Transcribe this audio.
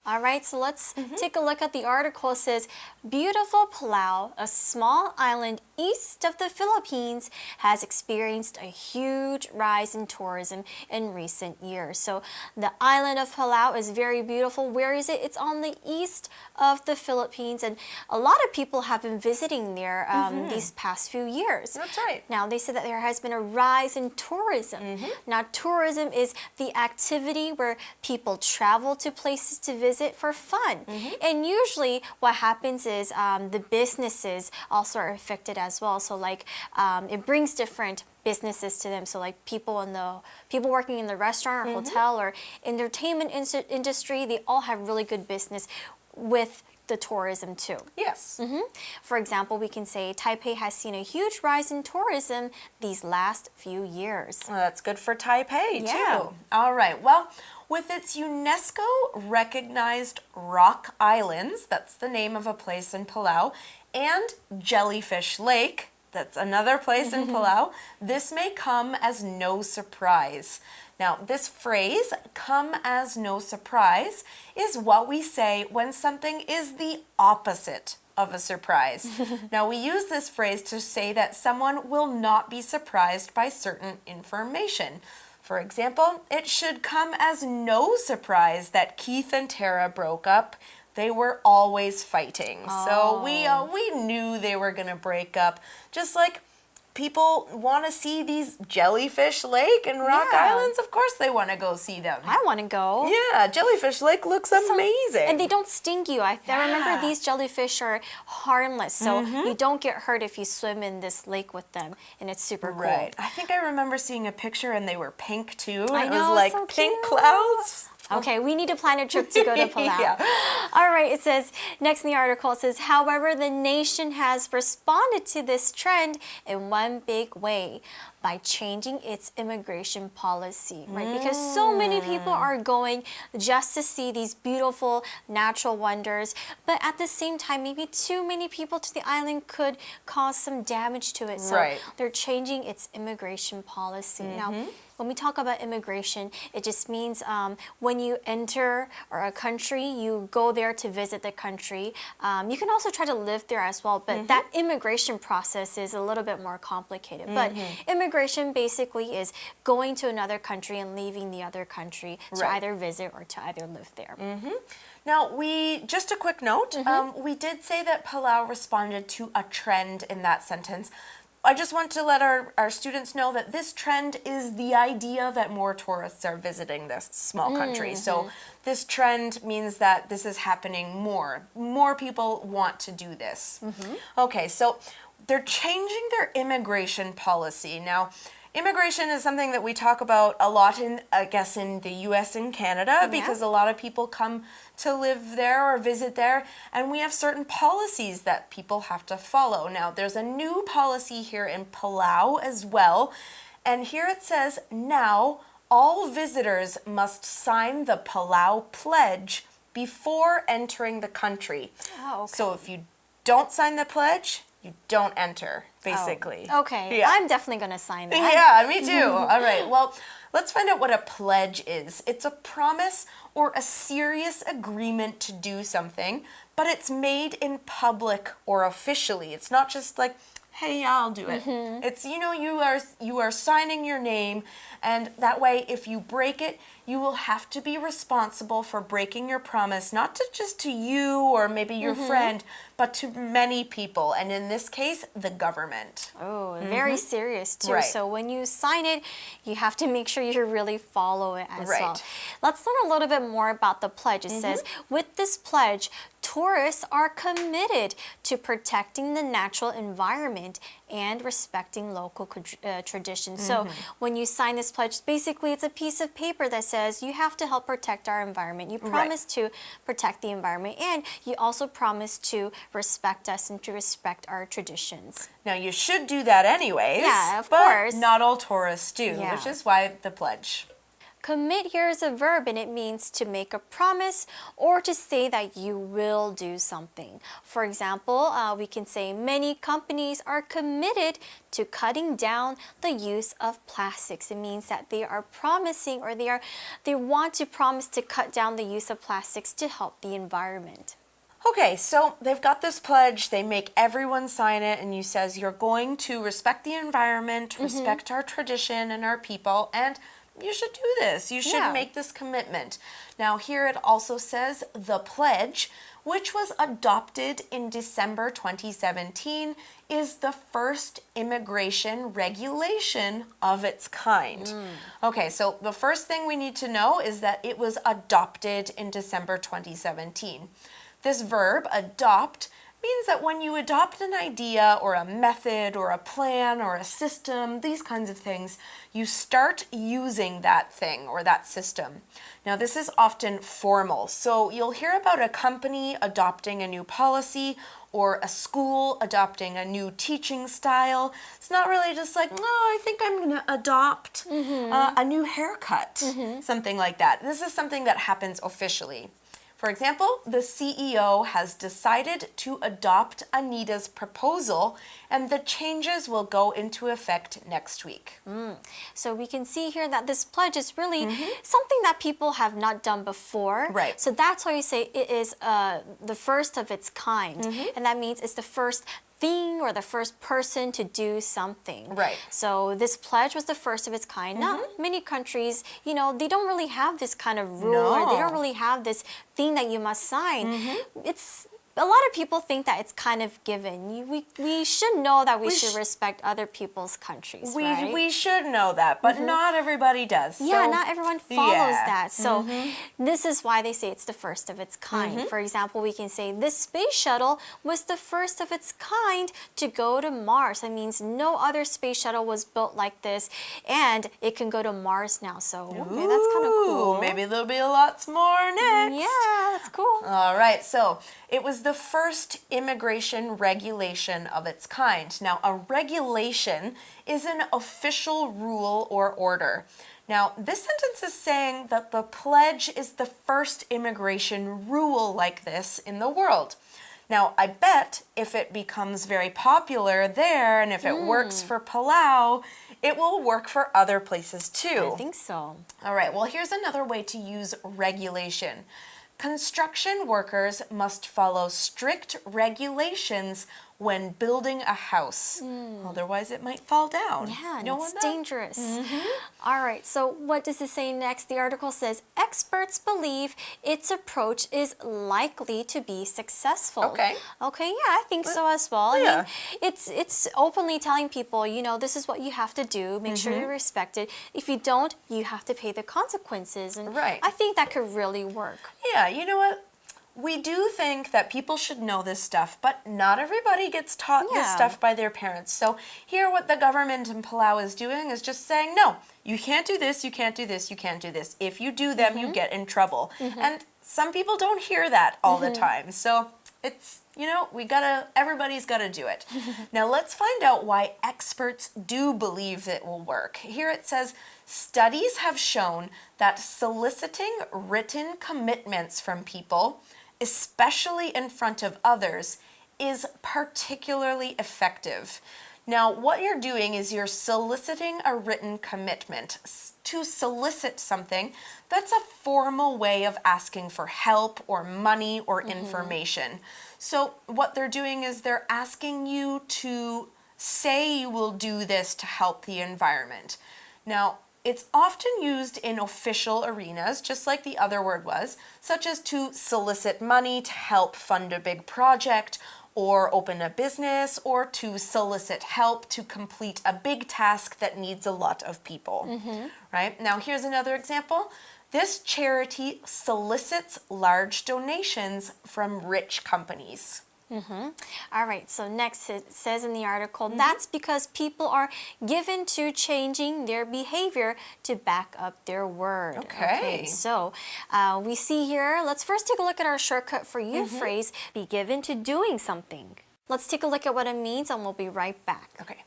All right, so let's take a look at the article. It says, beautiful Palau, a small island east of the Philippines, has experienced a huge rise in tourism in recent years. So the island of Palau is very beautiful. Where is it? It's on the east of the Philippines, and a lot of people have been visiting there these past few years. That's right. Now, they said that there has been a rise in tourism. Now, tourism is the activity where people travel to places to visit for fun. And usually what happens is the businesses also are affected as well. So like it brings different businesses to them. So like people working in the restaurant or hotel or entertainment industry, they all have really good business with the tourism too. Yes. For example, we can say Taipei has seen a huge rise in tourism these last few years. Well, that's good for Taipei Yeah. too. All right. Well, with its UNESCO recognized rock islands, that's the name of a place in Palau, and Jellyfish Lake, that's another place in Palau, this may come as no surprise. Now, this phrase, come as no surprise, is what we say when something is the opposite of a surprise. Now, we use this phrase to say that someone will not be surprised by certain information. For example, it should come as no surprise that Keith and Tara broke up. They were always fighting. So we knew they were going to break up. Just like people want to see these Jellyfish Lake and Rock Islands. Of course they want to go see them. I want to go. Yeah, Jellyfish Lake looks amazing. And they don't sting you. I remember these jellyfish are harmless, so you don't get hurt if you swim in this lake with them, and it's super cool. Right. I think I remember seeing a picture and they were pink too. I It know, was like so pink cute. clouds. Okay, we need to plan a trip to go to Palau. Yeah. All right, it says, next in the article, it says, however, the nation has responded to this trend in one big way by changing its immigration policy, right? Because so many people are going just to see these beautiful natural wonders, but at the same time, maybe too many people to the island could cause some damage to it. So they're changing its immigration policy. Now, when we talk about immigration, it just means when you enter a country, you go there to visit the country. You can also try to live there as well, but that immigration process is a little bit more complicated. But immigration basically is going to another country and leaving the other country to either visit or to either live there. Now, just a quick note, we did say that Palau responded to a trend in that sentence. I just want to let our students know that this trend is the idea that more tourists are visiting this small country. So this trend means that this is happening more. More people want to do this. Okay, so they're changing their immigration policy. Now, immigration is something that we talk about a lot in the US and Canada because a lot of people come to live there or visit there, and we have certain policies that people have to follow. Now, there's a new policy here in Palau as well, and here it says, now all visitors must sign the Palau Pledge before entering the country. Oh, okay. So if you don't sign the pledge, you don't enter, basically. Oh, okay, Yeah. I'm definitely going to sign that. Yeah, me too. All right, well, let's find out what a pledge is. It's a promise or a serious agreement to do something, but it's made in public or officially. It's not just like, hey, yeah, I'll do it. It's, you are signing your name, and that way, if you break it, you will have to be responsible for breaking your promise, not just to you or maybe your friend, but to many people, and in this case, the government. Oh, very serious too. Right. So when you sign it, you have to make sure you really follow it as well. Right. Let's learn a little bit more about the pledge. It says, with this pledge, tourists are committed to protecting the natural environment and respecting local traditions. So when you sign this pledge, basically it's a piece of paper that says you have to help protect our environment. You promise to protect the environment, and you also promise to respect us and to respect our traditions. Now, you should do that anyways. Yeah, of but course. not all tourists do, Yeah. which is why the pledge. Commit here is a verb and it means to make a promise or to say that you will do something. For example, we can say many companies are committed to cutting down the use of plastics. It means that they are promising or they want to promise to cut down the use of plastics to help the environment. Okay, so they've got this pledge, they make everyone sign it, and you says you're going to respect the environment, respect our tradition and our people, and you should do this. You should make this commitment. Now here it also says the pledge, which was adopted in December 2017, is the first immigration regulation of its kind. Okay, so the first thing we need to know is that it was adopted in December 2017. This verb, adopt, means that when you adopt an idea or a method or a plan or a system, these kinds of things, you start using that thing or that system. Now this is often formal, so you'll hear about a company adopting a new policy or a school adopting a new teaching style. It's not really just like, I think I'm going to adopt a new haircut, something like that. This is something that happens officially. For example, the CEO has decided to adopt Anita's proposal, and the changes will go into effect next week. So we can see here that this pledge is really something that people have not done before. Right. So that's why you say it is the first of its kind. And that means it's the first thing or the first person to do something. Right. So this pledge was the first of its kind. Not many countries, they don't really have this kind of rule or they don't really have this thing that you must sign. A lot of people think that it's kind of given. We should know that we should respect other people's countries, right? We should know that, but not everybody does. Yeah, so, not everyone follows that. So this is why they say it's the first of its kind. For example, we can say this space shuttle was the first of its kind to go to Mars. That means no other space shuttle was built like this, and it can go to Mars now. So okay, that's kind of cool. Maybe there'll be lots more next. Yeah, that's cool. All right, so it was the first immigration regulation of its kind. Now, a regulation is an official rule or order. Now, this sentence is saying that the pledge is the first immigration rule like this in the world. Now, I bet if it becomes very popular there and if it works for Palau, it will work for other places too. I think so. All right, well, here's another way to use regulation. Construction workers must follow strict regulations when building a house. Otherwise, it might fall down. Yeah, and No it's one knows. dangerous. All right, so what does it say next? The article says, experts believe its approach is likely to be successful. Okay. Okay, yeah, I think so as well. I mean, it's openly telling people, this is what you have to do. Make sure you respect it. If you don't, you have to pay the consequences. And Right. I think that could really work. Yeah, you know what? We do think that people should know this stuff, but not everybody gets taught this Yeah. stuff by their parents. So here what the government in Palau is doing is just saying, no, you can't do this, you can't do this, you can't do this. If you do them, you get in trouble. And some people don't hear that all the time. So it's, everybody's gotta do it. Now let's find out why experts do believe it will work. Here it says, studies have shown that soliciting written commitments from people, especially in front of others, is particularly effective. Now, what you're doing is you're soliciting a written commitment. To solicit something, that's a formal way of asking for help or money or information. So what they're doing is they're asking you to say you will do this to help the environment. Now, it's often used in official arenas, just like the other word was, such as to solicit money to help fund a big project, or open a business, or to solicit help to complete a big task that needs a lot of people. Right? Now, here's another example. This charity solicits large donations from rich companies. All right, so next it says in the article, that's because people are given to changing their behavior to back up their word. Okay. So we see here, let's first take a look at our shortcut for you phrase, be given to doing something. Let's take a look at what it means and we'll be right back. Okay.